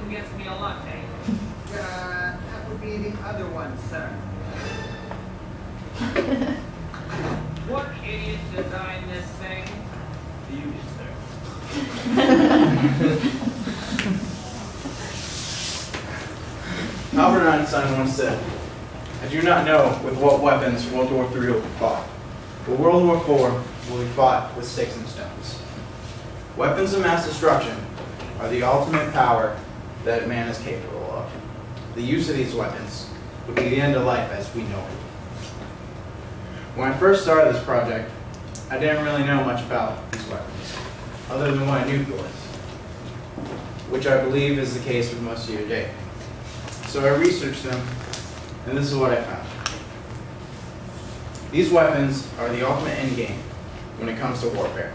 who gets me a latte? That would be the other one, sir. What idiot designed this thing? You did, sir. Albert Einstein once said, "I do not know with what weapons World War III will be fought, but World War IV will be fought with sticks and stones." Weapons of mass destruction are the ultimate power that man is capable of. The use of these weapons would be the end of life as we know it. When I first started this project, I didn't really know much about these weapons, other than what a nuclear is, which I believe is the case with most of you today. So I researched them, and this is what I found. These weapons are the ultimate endgame when it comes to warfare.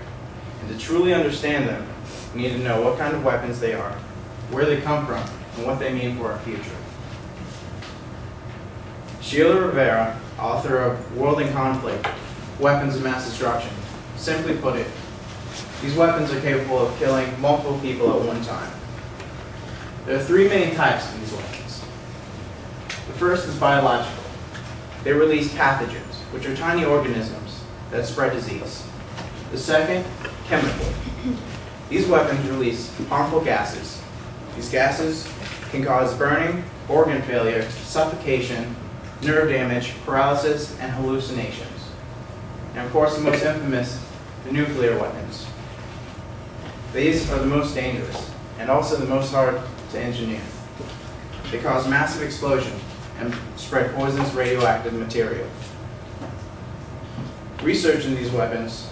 And to truly understand them, we need to know what kind of weapons they are, where they come from, and what they mean for our future. Sheila Rivera, author of World in Conflict, Weapons of Mass Destruction, simply put it, these weapons are capable of killing multiple people at one time. There are three main types of these weapons. The first is biological. They release pathogens, which are tiny organisms that spread disease. The second, chemical. These weapons release harmful gases. These gases can cause burning, organ failure, suffocation, nerve damage, paralysis, and hallucinations. And of course, the most infamous, the nuclear weapons. These are the most dangerous, and also the most hard to engineer. They cause massive explosion and spread poisonous radioactive material. Research in these weapons.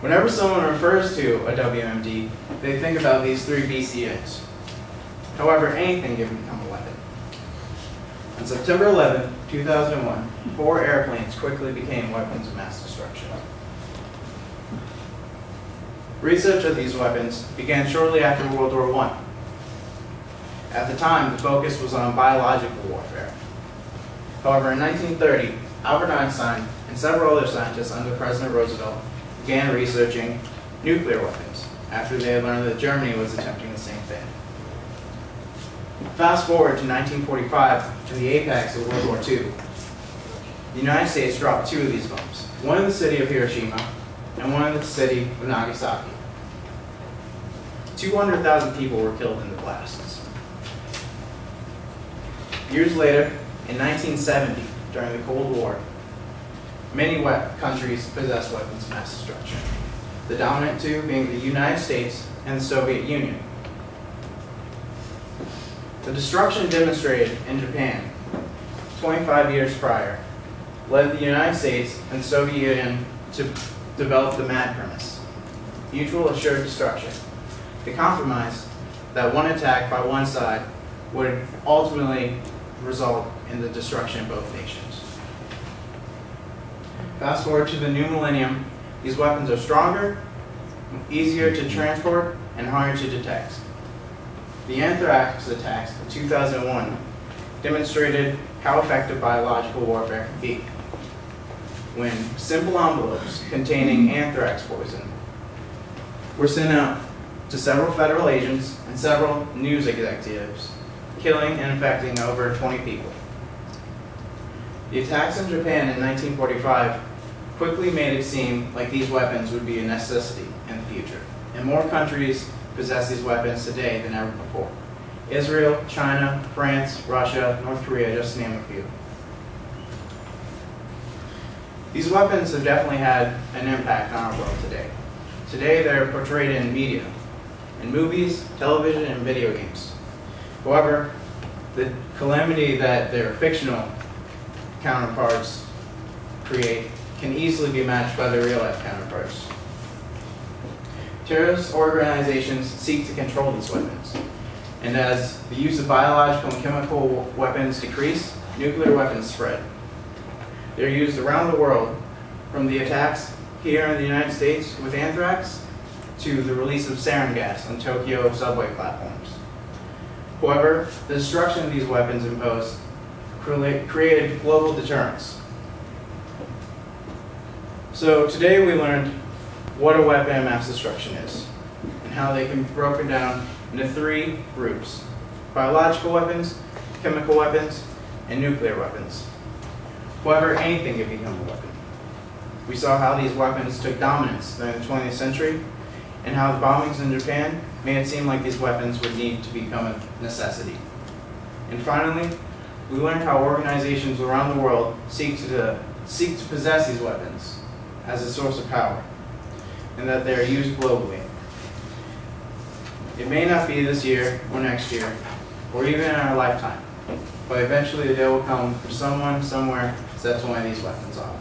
Whenever someone refers to a WMD, they think about these three BCAs. However, anything can become a weapon. On September 11, 2001, 4 airplanes quickly became weapons of mass destruction. Research of these weapons began shortly after World War I. At the time, the focus was on biological warfare. However, in 1930, Albert Einstein and several other scientists under President Roosevelt began researching nuclear weapons after they had learned that Germany was attempting the same thing. Fast forward to 1945, to the apex of World War II. The United States dropped 2 of these bombs, one in the city of Hiroshima and one in the city of Nagasaki. 200,000 people were killed in the blasts. Years later, in 1970, during the Cold War, many countries possessed weapons of mass destruction, the dominant 2 being the United States and the Soviet Union. The destruction demonstrated in Japan 25 years prior led the United States and the Soviet Union to develop the MAD premise, mutual assured destruction. The compromise that one attack by one side would ultimately result in the destruction of both nations. Fast forward to the new millennium, these weapons are stronger, easier to transport, and harder to detect. The anthrax attacks of 2001 demonstrated how effective biological warfare can be. When simple envelopes containing anthrax poison were sent out to several federal agents and several news executives, killing and infecting over 20 people. The attacks in Japan in 1945 quickly made it seem like these weapons would be a necessity in the future, and more countries possess these weapons today than ever before. Israel, China, France, Russia, North Korea, just to name a few. These weapons have definitely had an impact on our world today. Today they're portrayed in media, in movies, television, and video games. However, the calamity that their fictional counterparts create can easily be matched by their real-life counterparts. Terrorist organizations seek to control these weapons, and as the use of biological and chemical weapons decrease, nuclear weapons spread. They're used around the world, from the attacks here in the United States with anthrax to the release of sarin gas on Tokyo subway platforms. However, the destruction of these weapons imposed created global deterrence. So today we learned what a weapon of mass destruction is, and how they can be broken down into three groups: biological weapons, chemical weapons, and nuclear weapons. However, anything can become a weapon. We saw how these weapons took dominance during the 20th century, and how the bombings in Japan made it seem like these weapons would need to become a necessity. And finally, we learned how organizations around the world seek to possess these weapons as a source of power, and that they are used globally. It may not be this year or next year, or even in our lifetime, but eventually the day will come for someone somewhere sets one of these weapons off.